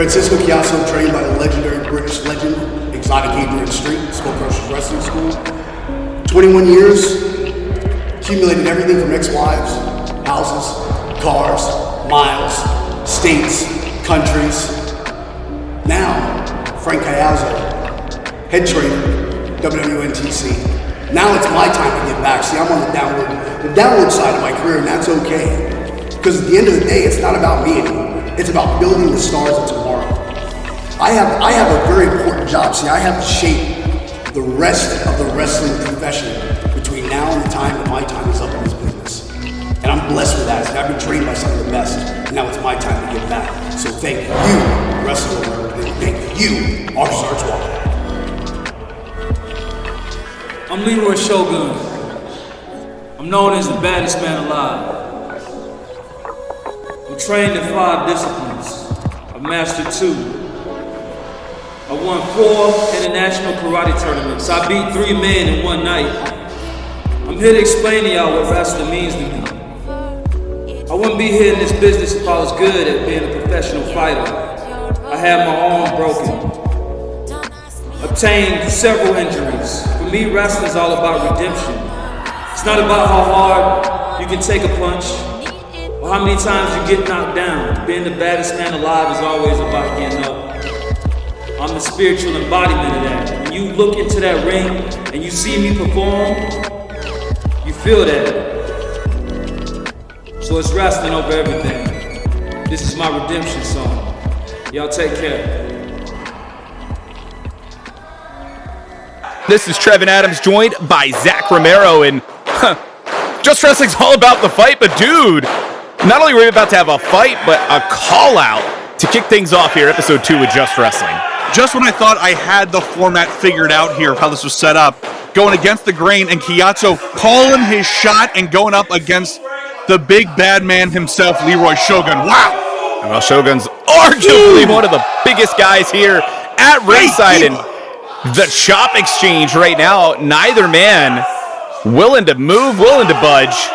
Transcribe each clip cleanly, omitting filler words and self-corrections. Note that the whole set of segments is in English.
Francisco Ciatso, trained by the legendary British legend, Exotic Adrian Street, Skull Crushers Wrestling School. 21 years, accumulated everything from ex-wives, houses, cars, miles, states, countries. Now, Frank Ciatso, head trainer, WWNTC. Now it's my time to get back. See, I'm on the downward side of my career, and that's okay. Because at the end of the day, it's not about me anymore. It's about building the stars of tomorrow. I have a very important job. See, I have to shape the rest of the wrestling profession between now and the time that my time is up in this business. And I'm blessed with that. I've been trained by some of the best, and now it's my time to give back. So thank you, Wrestling World. Thank you, Martial Arts Walker. I'm Leeroy Shogun. I'm known as the baddest man alive. I'm trained in 5 disciplines. I've mastered 2. I won 4 international karate tournaments. I beat 3 men in one night. I'm here to explain to y'all what wrestling means to me. I wouldn't be here in this business if I was good at being a professional fighter. I had my arm broken. Obtained several injuries. For me, wrestling is all about redemption. It's not about how hard you can take a punch or how many times you get knocked down. Being the baddest man alive is always about getting up. I'm the spiritual embodiment of that. When you look into that ring and you see me perform, you feel that. So it's wrestling over everything. This is my redemption song. Y'all take care. This is Trevin Adams, joined by Zach Romero, and Just Wrestling's all about the fight, but dude, not only were we about to have a fight, but a call-out to kick things off here, episode 2 with Just Wrestling. Just when I thought I had the format figured out here of how this was set up, going against the grain, and Ciatso calling his shot and going up against the big bad man himself, Leeroy Shogun. Wow! Well, Shogun's arguably one of the biggest guys here at ringside, and the chop exchange right now, neither man willing to move, willing to budge.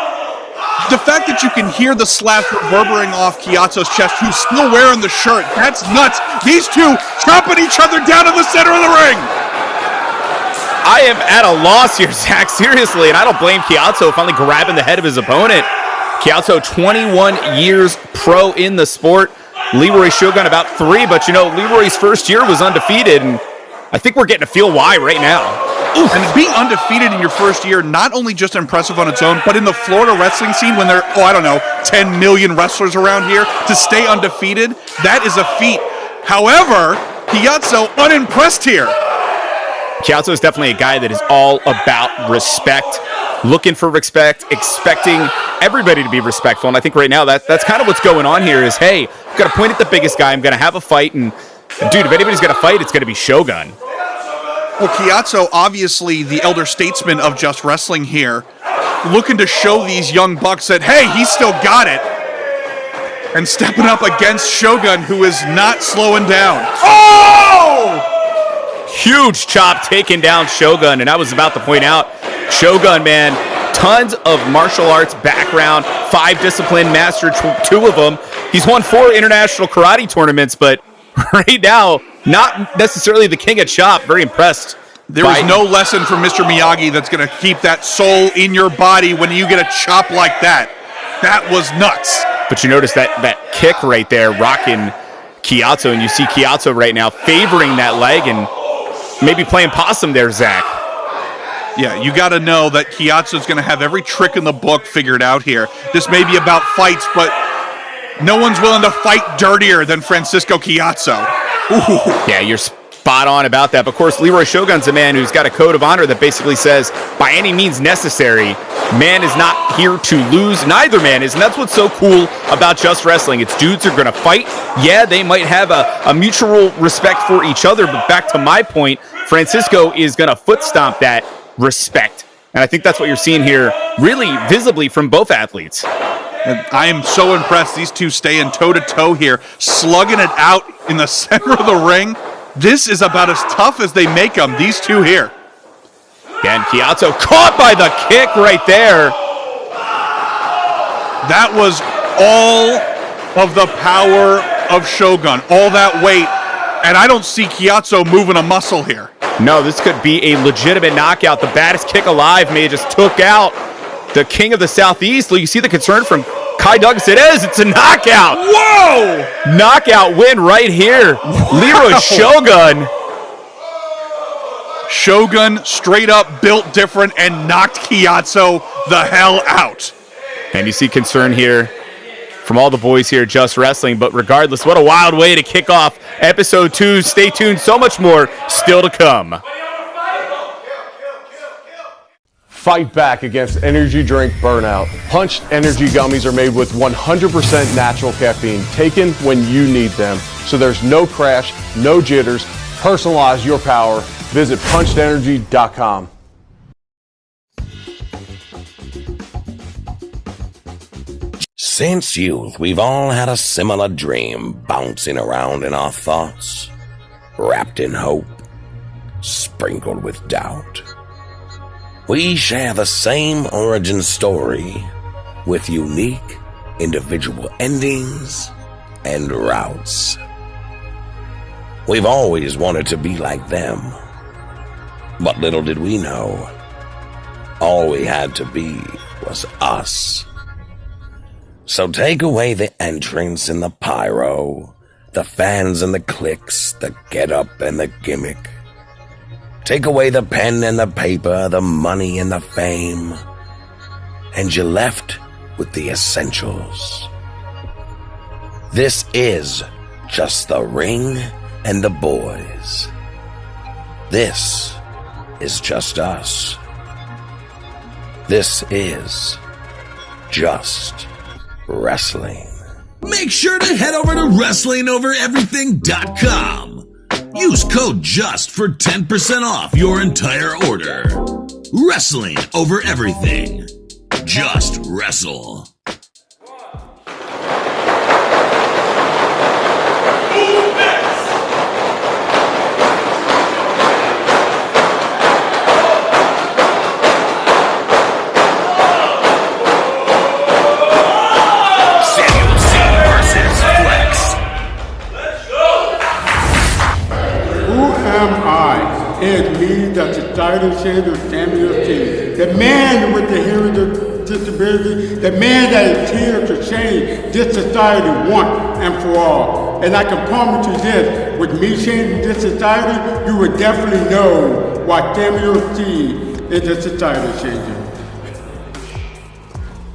The fact that you can hear the slaps reverberating off Ciatso's chest, who's still wearing the shirt, that's nuts. These two chopping each other down in the center of the ring. I am at a loss here, Zach, seriously, and I don't blame Ciatso finally grabbing the head of his opponent. Ciatso, 21 years pro in the sport. Leeroy Shogun about 3, but you know, Leeroy's first year was undefeated, and I think we're getting to feel why right now. Oof. And being undefeated in your first year, not only just impressive on its own, but in the Florida wrestling scene when there are, 10 million wrestlers around here, to stay undefeated, that is a feat. However, Ciatso unimpressed here. Ciatso is definitely a guy that is all about respect, looking for respect, expecting everybody to be respectful, and I think right now that's kind of what's going on here is, hey, I've got to point at the biggest guy, I'm going to have a fight, and dude, if anybody's going to fight, it's going to be Shogun. Well, Ciatso, obviously the elder statesman of Just Wrestling here, looking to show these young bucks that, hey, he's still got it. And stepping up against Shogun, who is not slowing down. Oh! Huge chop taking down Shogun, and I was about to point out, Shogun, man, tons of martial arts background, 5 discipline, mastered 2 of them. He's won 4 international karate tournaments, but right now, not necessarily the king of chop. Very impressed. There is no lesson from Mr. Miyagi that's going to keep that soul in your body when you get a chop like that. That was nuts. But you notice that kick right there, rocking Ciatso, and you see Ciatso right now favoring that leg and maybe playing possum there, Zach. Yeah, you got to know that Ciatso's going to have every trick in the book figured out here. This may be about fights, but no one's willing to fight dirtier than Francisco Ciatso. Ooh. Yeah, you're spot on about that. But of course, Leeroy Shogun's a man who's got a code of honor that basically says, by any means necessary, man is not here to lose. Neither man is. And that's what's so cool about Just Wrestling. It's dudes are going to fight. Yeah, they might have a mutual respect for each other. But back to my point, Francisco is going to foot stomp that respect. And I think that's what you're seeing here really visibly from both athletes. And I am so impressed. These two staying toe-to-toe here, slugging it out in the center of the ring. This is about as tough as they make them, these two here. And Ciatso caught by the kick right there. That was all of the power of Shogun, all that weight, and I don't see Ciatso moving a muscle here. No, this could be a legitimate knockout. The baddest kick alive may have just took out the king of the Southeast. You see the concern from Kai Douglas. It is. It's a knockout. Whoa! Knockout win right here. Wow. Leeroy Shogun. Shogun straight up built different and knocked Ciatso the hell out. And you see concern here from all the boys here at Just Wrestling. But regardless, what a wild way to kick off episode 2. Stay tuned. So much more still to come. Fight back against energy drink burnout. Punched energy gummies are made with 100% natural caffeine, taken when you need them. So there's no crash, no jitters. Personalize your power. Visit punchedenergy.com. Since youth, we've all had a similar dream bouncing around in our thoughts, wrapped in hope, sprinkled with doubt. We share the same origin story with unique, individual endings and routes. We've always wanted to be like them, but little did we know, all we had to be was us. So take away the entrance and the pyro, the fans and the clicks, the get-up and the gimmick. Take away the pen and the paper, the money and the fame, and you're left with the essentials. This is just the ring and the boys. This is just us. This is just wrestling. Make sure to head over to WrestlingOverEverything.com. Use code JUST for 10% off your entire order. Wrestling Over Everything. Just wrestle. It's me, that's the title changer, Samuel T. The man with the hearing disability, the man that is here to change this society once and for all. And I can promise you this, with me changing this society, you would definitely know why Samuel T is a society changer.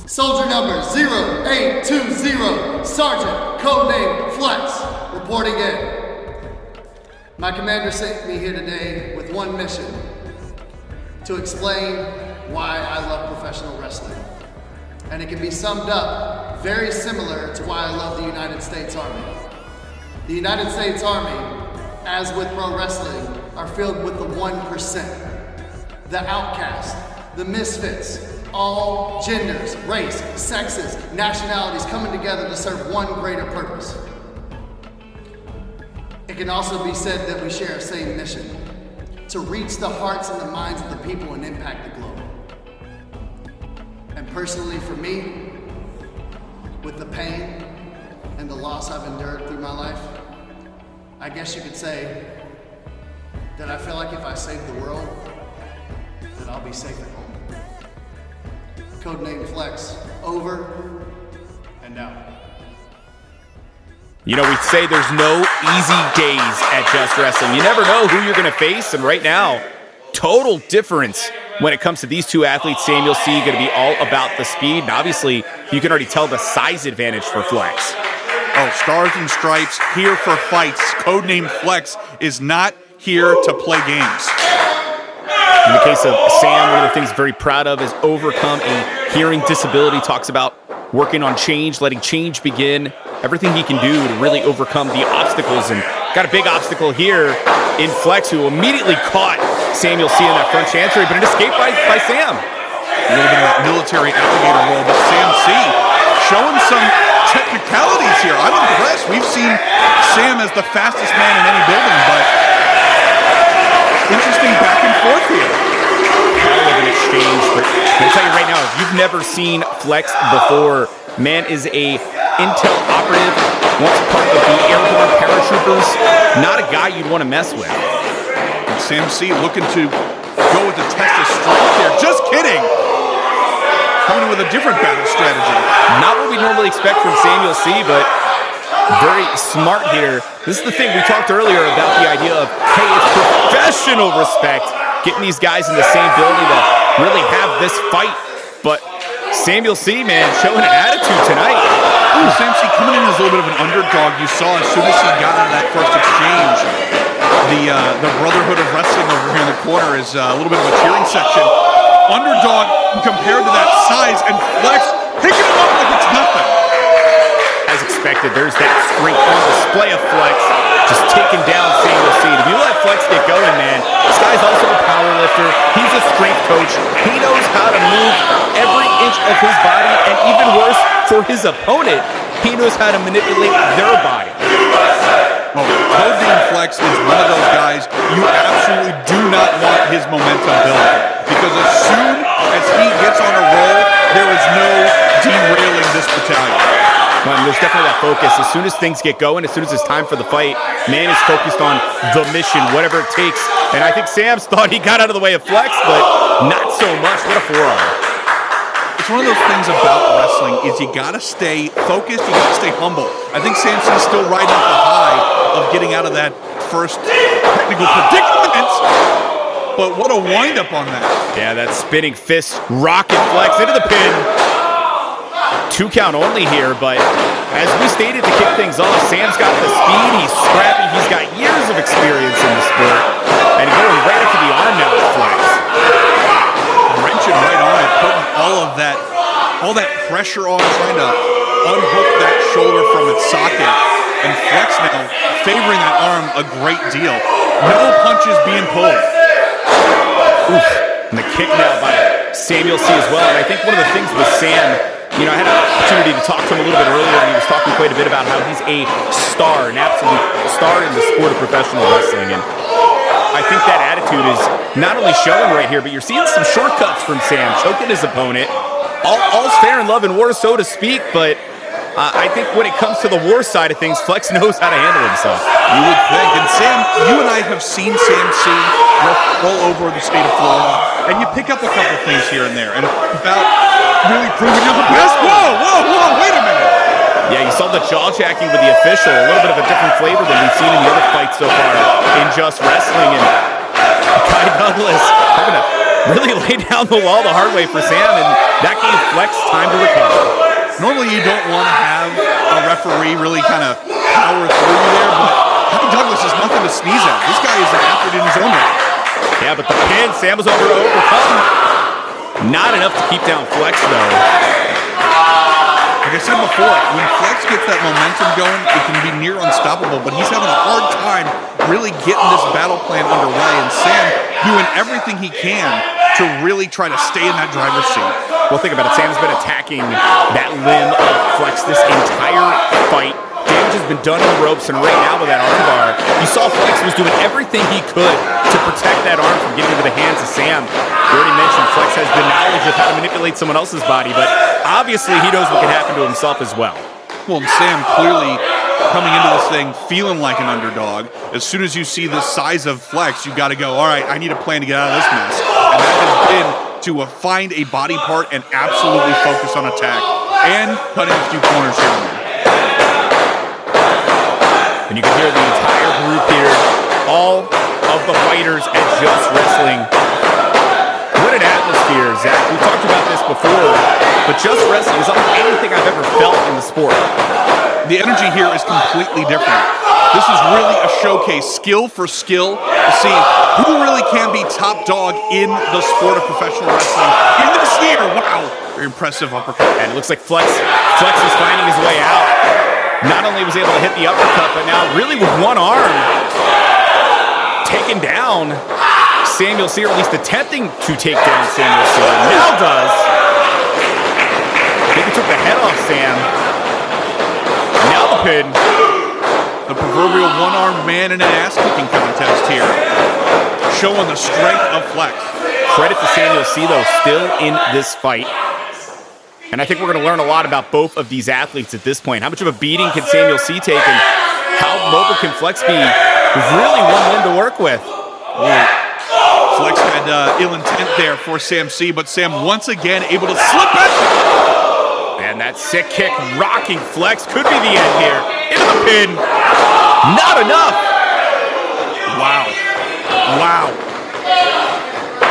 Soldier number 0820, Sergeant, codename Flex, reporting in. My commander sent me here today with one mission, to explain why I love professional wrestling. And it can be summed up very similar to why I love the United States Army. The United States Army, as with pro wrestling, are filled with the 1%, the outcast, the misfits, all genders, race, sexes, nationalities coming together to serve one greater purpose. It can also be said that we share a same mission, to reach the hearts and the minds of the people and impact the globe. And personally for me, with the pain and the loss I've endured through my life, I guess you could say that I feel like if I save the world, that I'll be safe at home. Codename Flex, over and out. You know, we say there's no easy days at Just Wrestling. You never know who you're going to face, and right now, total difference when it comes to these two athletes. Samuel C. going to be all about the speed, and obviously, you can already tell the size advantage for Flex. Oh, Stars and Stripes, here for fights. Codename Flex is not here to play games. In the case of Sam, one of the things he's very proud of is overcome a hearing disability. Talks about working on change, letting change begin. Everything he can do to really overcome the obstacles, and got a big obstacle here in Flex, who immediately caught Samuel C. in that front chancery, but an escape by Sam. A little bit of that military alligator roll, but Sam C. showing some technicalities here. I'm impressed. We've seen Sam as the fastest man in any building, but interesting back and forth here. Hell of an exchange, but I'm going to tell you right now, if you've never seen Flex before, man is a intel operative, once part of the airborne paratroopers. Not a guy you'd want to mess with. And Sam C looking to go with the test of strength here. Just kidding! Coming in with a different battle strategy. Not what we normally expect from Samuel C, but very smart here. This is the thing we talked earlier about the idea of, hey, it's professional respect, getting these guys in the same building to really have this fight. But Samuel C, man, showing an attitude tonight. Ooh, Sam C coming in as a little bit of an underdog. You saw as soon as he got out of that first exchange, the Brotherhood of Wrestling over here in the corner is a little bit of a cheering section. Underdog compared to that size, and Flex picking him up like it's nothing. As expected, there's that strength on display of Flex, just taking down Samuel C. If you let Flex get going, man, this guy's also a power lifter. He's a strength coach. He knows how to move every inch of his body, and even worse, for his opponent, he knows how to manipulate their body. Oh, Hogan Flex is one of those guys you absolutely do not want his momentum building, because as soon as he gets on a roll, there is no derailing this battalion. Well, there's definitely that focus. As soon as things get going, as soon as it's time for the fight, man is focused on the mission, whatever it takes. And I think Sam's thought he got out of the way of Flex, but not so much. What a forearm. It's one of those things about wrestling is you gotta stay focused, you gotta stay humble. I think Samson's still riding off the high of getting out of that first technical predicament, but what a wind-up on that. Yeah, that spinning fist, rocket Flex into the pin. 2 count only here, but as we stated to kick things off, Sam's got the speed, he's scrappy, he's got years of experience in the sport, and going right into the arm now with Flex. Wrenching right on it, putting all that pressure on, trying to unhook that shoulder from its socket, and Flex now favoring that arm a great deal. No punches being pulled. Oof, and the kick now by Samuel C as well, and I think one of the things with Sam, you know, I had an opportunity to talk to him a little bit earlier, and he was talking quite a bit about how he's a star, an absolute star in the sport of professional wrestling. And I think that attitude is not only showing right here, but you're seeing some shortcuts from Sam, choking his opponent. All's fair in love and war, so to speak, but I think when it comes to the war side of things, Flex knows how to handle himself. You would think. And Sam, you and I have seen Sam C all over the state of Florida, and you pick up a couple things here and there, and about really proving you're the best. Whoa, wait a minute. Yeah, you saw the jaw-jacking with the official, a little bit of a different flavor than we've seen in the other fights so far in Just Wrestling, and Kai Douglas having to really lay down the law the hard way for Sam, and that gave Flex time to recover. Normally you don't want to have a referee really kind of power through you there, but Kai Douglas is nothing to sneeze at. This guy is an athlete in his own right. Yeah, but the pin, Sam was able to overcome. Not enough to keep down Flex, though. Like I said before, when Flex gets that momentum going, it can be near unstoppable, but he's having a hard time really getting this battle plan underway, and Sam doing everything he can to really try to stay in that driver's seat. Well, think about it. Sam's been attacking that limb of Flex this entire fight. Damage has been done on the ropes, and right now with that armbar, you saw Flex was doing everything he could to protect that arm from getting into the hands of Sam. You already mentioned Flex has the knowledge of how to manipulate someone else's body, but obviously he knows what can happen to himself as well. Well, and Sam clearly coming into this thing feeling like an underdog. As soon as you see the size of Flex, you got to go, all right, I need a plan to get out of this mess. And that has been to find a body part and absolutely focus on attack and cutting a few corners here and there. And you can hear the entire group here, all of the fighters at Just Wrestling. What an atmosphere, Zach. We've talked about this before, but Just Wrestling is unlike anything I've ever felt in the sport. The energy here is completely different. This is really a showcase, skill for skill, to see who really can be top dog in the sport of professional wrestling in this year. Wow, very impressive uppercut. And it looks like Flex is finding his way out. Not only was he able to hit the uppercut, but now really with one arm, taking down Samuel C, or at least attempting to take down Samuel C. Now does. Maybe took the head off Sam. Now the pin. The proverbial one-armed man in an ass-kicking contest here, showing the strength of Flex. Credit to Samuel C, though, still in this fight. And I think we're going to learn a lot about both of these athletes at this point. How much of a beating can Samuel C take, and how mobile can Flex be? Really one limb to work with. Flex had ill intent there for Sam C, but Sam once again able to slip it. And that sick kick rocking Flex could be the end here. Into the pin. Not enough. Wow. Wow.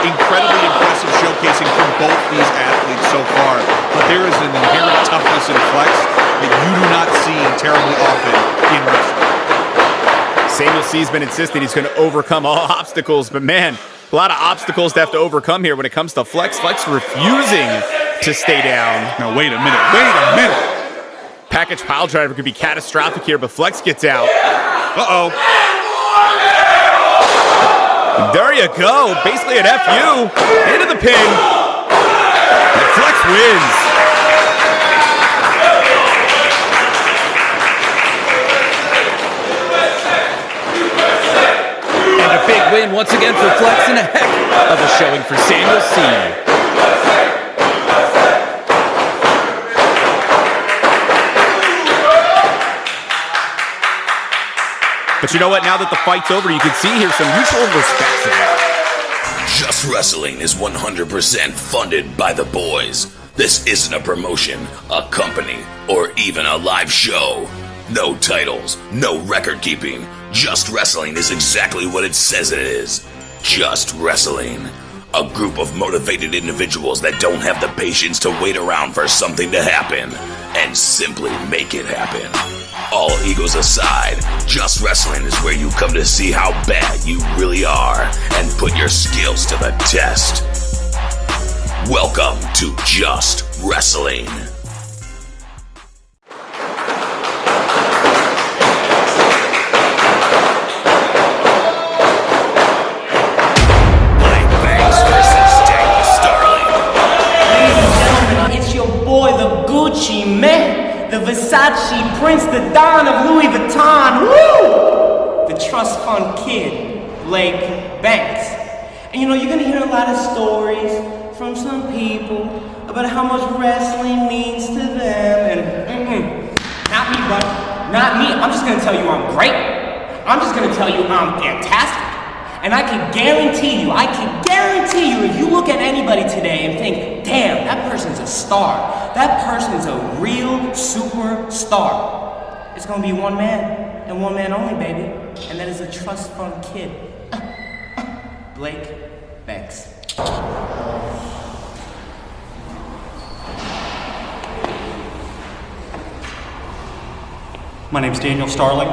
Incredibly impressive showcasing from both these athletes so far. But there is an inherent toughness in Flex that you do not see terribly often in wrestling. Samuel C's been insisting he's going to overcome all obstacles, but man, a lot of obstacles to have to overcome here when it comes to Flex. Flex refusing to stay down. Now, wait a minute. Package pile driver could be catastrophic here, but Flex gets out. Uh-oh. There you go. Basically an FU. Into the pin. And Flex wins. And a big win once again for Flex, and a heck of a showing for Samuel C. But you know what? Now that the fight's over, you can see here some mutual respect there. Just Wrestling is 100% funded by the boys. This isn't a promotion, a company, or even a live show. No titles, no record keeping. Just Wrestling is exactly what it says it is. Just Wrestling. A group of motivated individuals that don't have the patience to wait around for something to happen and simply make it happen. All egos aside, Just Wrestling is where you come to see how bad you really are and put your skills to the test. Welcome to Just Wrestling. The Versace Prince, the Don of Louis Vuitton, woo! The Trust Fund Kid, Blake Banks. And you know, you're gonna hear a lot of stories from some people about how much wrestling means to them, and not me, bud, not me. I'm just gonna tell you I'm great. I'm just gonna tell you I'm fantastic. And I can guarantee you, if you look at anybody today and think, damn, that person's a star. That person's a real superstar. It's gonna be one man, and one man only, baby. And that is a trust fund kid. Blake Banks. My name's Daniel Starling.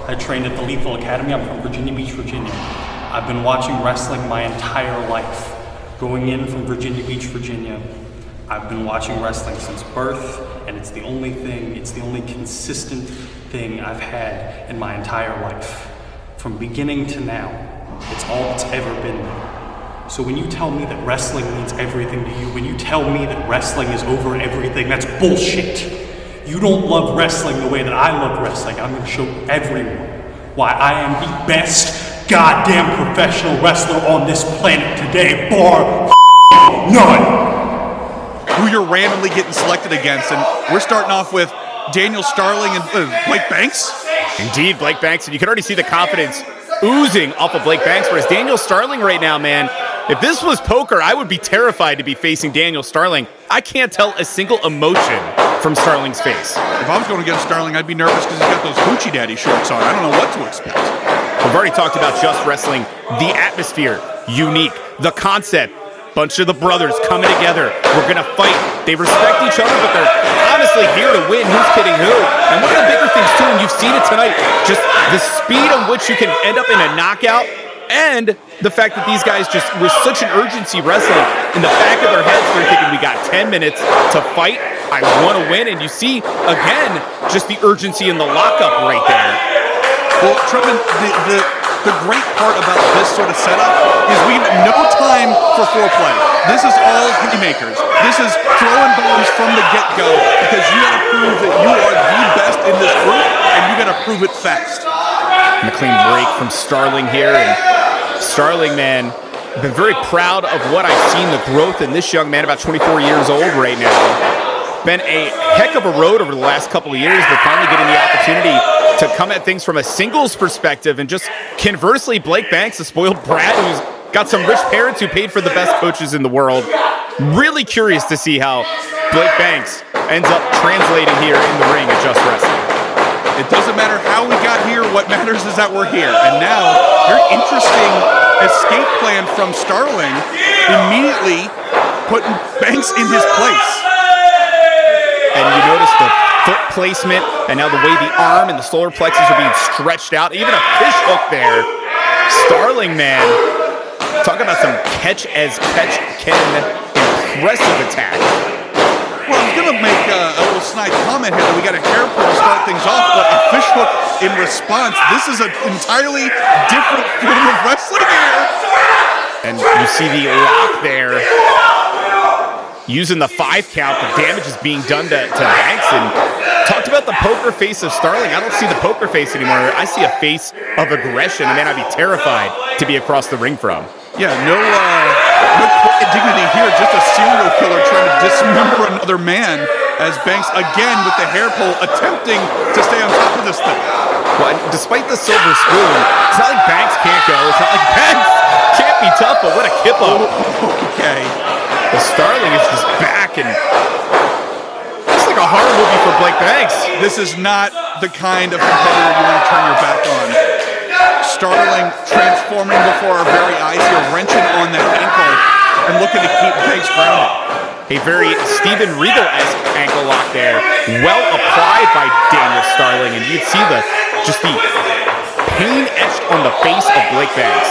I trained at the Lethal Academy. I'm from Virginia Beach, Virginia. I've been watching wrestling my entire life. Growing in from Virginia Beach, Virginia, I've been watching wrestling since birth, and it's the only consistent thing I've had in my entire life. From beginning to now, it's all that's ever been there. So when you tell me that wrestling means everything to you, when you tell me that wrestling is over everything, that's bullshit. You don't love wrestling the way that I love wrestling. I'm gonna show everyone why I am the best goddamn professional wrestler on this planet today, bar none. Who you're randomly getting selected against, and we're starting off with Daniel Starling and Blake Banks. Indeed, Blake Banks, and you can already see the confidence oozing off of Blake Banks, whereas Daniel Starling right now, man, if this was poker, I would be terrified to be facing Daniel Starling. I can't tell a single emotion from Starling's face. If I was going against Starling, I'd be nervous because he's got those Hoochie Daddy shorts on. I don't know what to expect. We've already talked about Just Wrestling, the atmosphere, unique, the concept, bunch of the brothers coming together. We're gonna fight. They respect each other, but they're honestly here to win. Who's kidding who? And one of the bigger things too, and you've seen it tonight, just the speed on which you can end up in a knockout, and the fact that these guys just, with such an urgency wrestling, in the back of their heads, they're thinking, we got 10 minutes to fight. I want to win. And you see, again, just the urgency in the lockup right there. Well, Trevin, the great part about this sort of setup is we have no time for foreplay. This is all haymakers. This is throwing bombs from the get-go because you got to prove that you are the best in this group, and you got to prove it fast. And a clean break from Starling here. And Starling, man, I've been very proud of what I've seen, the growth in this young man, about 24 years old right now. been a heck of a road over the last couple of years, but finally getting the opportunity to come at things from a singles perspective. And just conversely, Blake Banks, a spoiled brat who's got some rich parents who paid for the best coaches in the world. Really curious to see how Blake Banks ends up translating here in the ring at Just Wrestling. It doesn't matter how we got here. What matters is that we're here. And now, very interesting escape plan from Starling, immediately putting Banks in his place. And you notice the foot placement, and now the way the arm and the solar plexus are being stretched out. Even a fish hook there. Starling, man. Talk about some catch as catch can. Impressive attack. Well, I was going to make a little snide comment here that we got a hair pull to start things off, but a fish hook in response. This is an entirely different form of wrestling here. And you see the lock there. Using the 5 count, the damage is being done to Banks. And talked about the poker face of Starling. I don't see the poker face anymore. I see a face of aggression, and man, I'd be terrified to be across the ring from. Yeah, no dignity here, just a serial killer trying to dismember another man as Banks, again, with the hair pull, attempting to stay on top of this thing. Well, despite the silver spoon, it's not like Banks can't go. It's not like Banks can't be tough, but what a kip up. Okay. The Starling is just back, and it's like a horror movie for Blake Banks. This is not the kind of competitor you want to turn your back on. Starling transforming before our very eyes here, wrenching on that ankle and looking to keep Banks grounded. A very Steven Regal-esque ankle lock there, well applied by Daniel Starling, and you'd see the pain etched on the face of Blake Banks.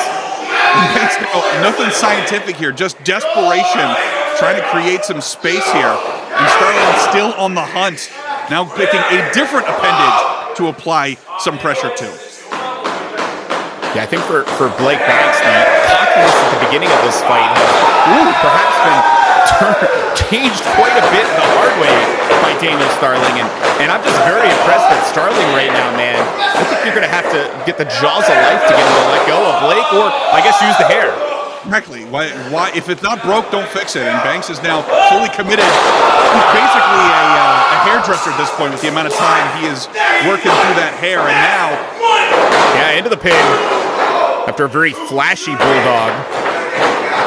Nothing scientific here, just desperation, trying to create some space here. And Starling still on the hunt, now picking a different appendage to apply some pressure to. Yeah, I think for Blake Banks, the cockiness at the beginning of this fight has perhaps been changed quite a bit the hard way by Daniel Starling. And I'm just very impressed that Starling right now, man. I think you're going to have to get the jaws of life to get him to let go of Blake, or I guess use the hair. Exactly. Why? If it's not broke, don't fix it. And Banks is now fully committed. He's basically a hairdresser at this point with the amount of time he is working through that hair. And now, yeah, into the pin after a very flashy bulldog.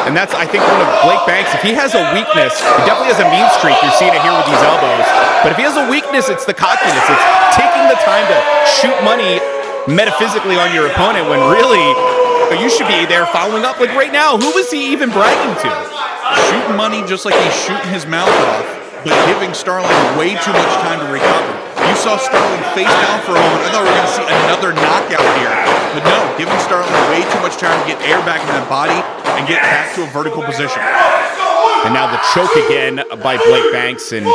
And that's, I think, one of Blake Banks. If he has a weakness, he definitely has a mean streak. You're seeing it here with these elbows. But if he has a weakness, it's the cockiness. It's taking the time to shoot money metaphysically on your opponent when really you should be there following up. Like right now, who was he even bragging to? Shooting money just like he's shooting his mouth off, but giving Starling way too much time to recover. You saw Starling face down for a moment. I thought we were going to see another knockout here. But no, giving Starling way too much time to get air back in the body and get back to a vertical position. And now the choke again by Blake Banks. And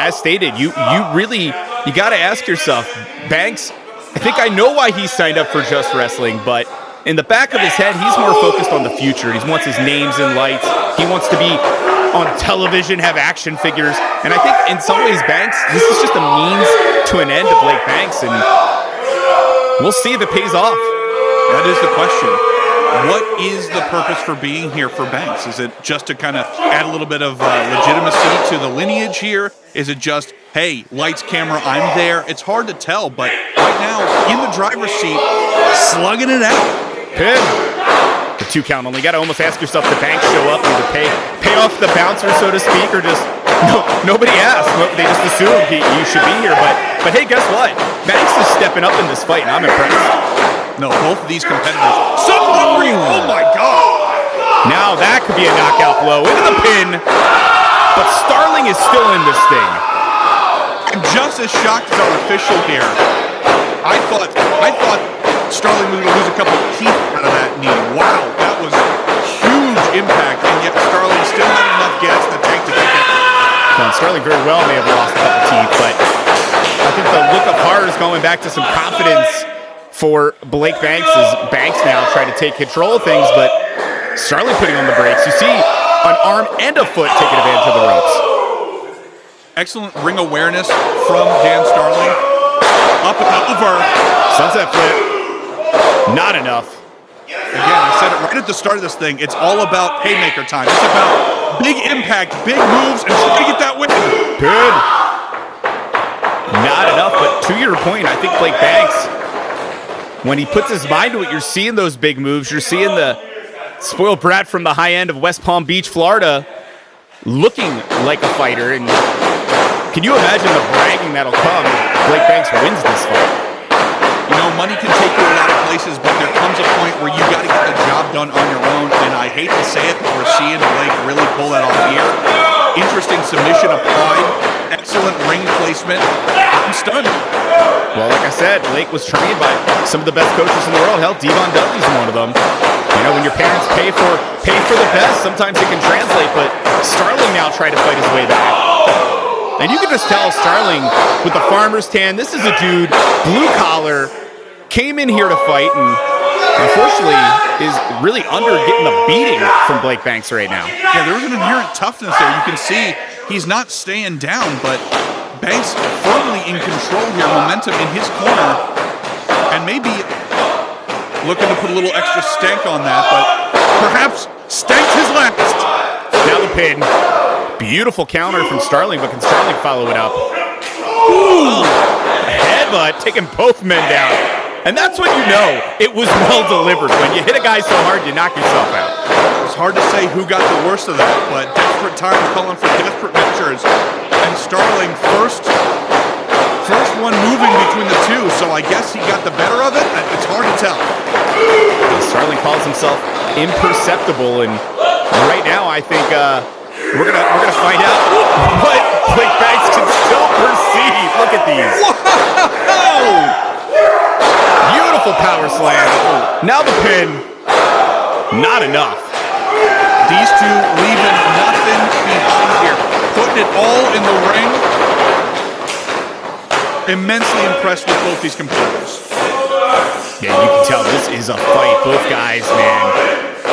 as stated, you got to ask yourself, Banks, I think I know why he signed up for Just Wrestling, but in the back of his head, he's more focused on the future. He wants his names in lights. He wants to be on television, have action figures. And I think in some ways, Banks, this is just a means to an end to Blake Banks. And we'll see if it pays off. That is the question. What is the purpose for being here for Banks? Is it just to kind of add a little bit of legitimacy to the lineage here? Is it just, hey, lights, camera, I'm there? It's hard to tell, but right now, in the driver's seat, slugging it out. Pin. The 2 count only. Got to almost ask yourself, did Banks show up, either pay off the bouncer, so to speak, or just nobody asked. They just assumed you should be here. But hey, guess what? Banks is stepping up in this fight, and I'm impressed. No, both of these competitors. Oh my God! Now that could be a knockout blow into the pin, but Starling is still in this thing. I'm just as shocked as our official here. I thought Starling was going to lose a couple of teeth out of that knee. Wow, that was huge impact, and yet Starling still had enough gas in the tank to take it. Well, Starling very well may have lost a couple of teeth, but I think the look of heart is going back to some confidence for Blake Banks as Banks now trying to take control of things, but Starling putting on the brakes. You see an arm and a foot taking advantage of the ropes. Excellent ring awareness from Dan Starling. Up and over. Sunset flip. Not enough. Again, I said it right at the start of this thing. It's all about haymaker time. It's about big impact, big moves, and trying to get that win. Good. Not enough, but to your point, I think Blake Banks, when he puts his mind to it, you're seeing those big moves. You're seeing the spoiled brat from the high end of West Palm Beach, Florida, looking like a fighter. And can you imagine the bragging that'll come if Blake Banks wins this fight? You know, money can take you a lot of places, but there comes a point where you got to get the job done on your own. And I hate to say it, but we're seeing Blake really pull that off here. Interesting submission applied. Excellent ring placement. I'm stunned. Well, like I said, Blake was trained by some of the best coaches in the world. Hell, Devon Dudley's one of them. You know, when your parents pay for the best, sometimes it can translate, but Starling now tried to fight his way back. And you can just tell Starling with the farmer's tan, this is a dude, blue collar, came in here to fight, and unfortunately is really under getting the beating from Blake Banks right now. Yeah, there was an inherent toughness there. You can see he's not staying down, but Banks firmly in control here, momentum in his corner, and maybe looking to put a little extra stank on that, but perhaps stanked his last. Now the pin. Beautiful counter from Starling, but can Starling follow it up? Ooh. Headbutt, taking both men down. And that's when you know it was well delivered. When you hit a guy so hard, you knock yourself out. It's hard to say who got the worst of that, but desperate times calling for desperate measures. And Starling first one moving between the two, so I guess he got the better of it. It's hard to tell. Starling calls himself imperceptible, and right now I think we're gonna find out what Blake Banks can still perceive. Look at these. Wow! Beautiful power slam. Now the pin. Not enough. These two leaving nothing behind here. Putting it all in the ring. Immensely impressed with both these competitors. Yeah, you can tell this is a fight. Both guys, man.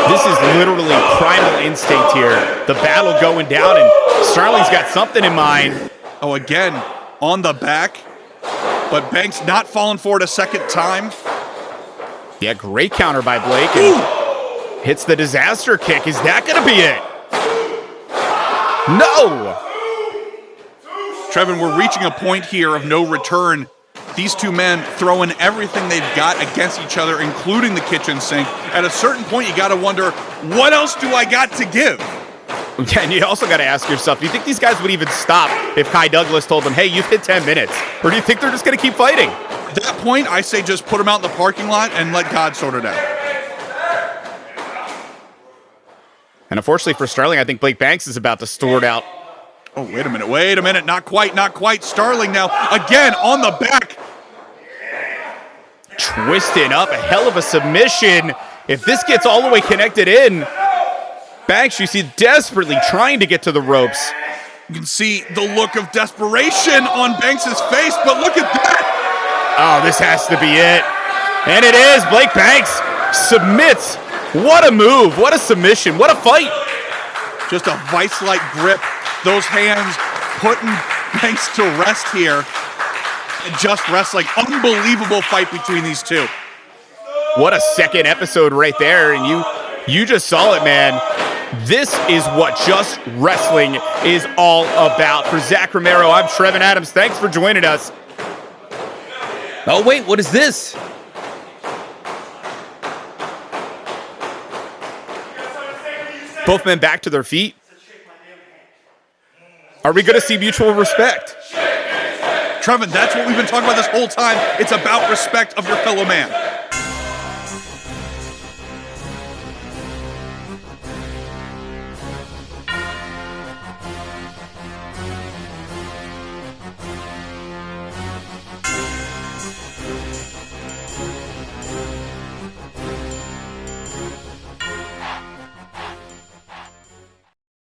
This is literally primal instinct here. The battle going down, and Starling's got something in mind. Oh, again, on the back. But Banks not falling for it a second time. Yeah, great counter by Blake. And hits the disaster kick. Is that going to be it? No! Trevin, we're reaching a point here of no return. These two men throwing everything they've got against each other, including the kitchen sink. At a certain point, you got to wonder, what else do I got to give? Yeah, and you also got to ask yourself, do you think these guys would even stop if Kai Douglas told them, hey, you've hit 10 minutes? Or do you think they're just going to keep fighting? At that point, I say just put them out in the parking lot and let God sort it out. And unfortunately for Starling, I think Blake Banks is about to sort out. Oh, wait a minute. Not quite. Starling now, again, on the back. Twisting up, a hell of a submission. If this gets all the way connected in, Banks, you see, desperately trying to get to the ropes. You can see the look of desperation on Banks' face, but look at that. Oh, this has to be it. And it is. Blake Banks submits. What a move. What a submission. What a fight. Just a vice-like grip. Those hands putting Banks to rest here. And just wrestling. Unbelievable fight between these two. What a second episode right there. And you just saw it, man. This is what Just Wrestling is all about. For Zach Romero, I'm Trevin Adams. Thanks for joining us. Oh, wait, what is this? Both men back to their feet. Are we going to see mutual respect? Trevin, that's what we've been talking about this whole time. It's about respect of your fellow man.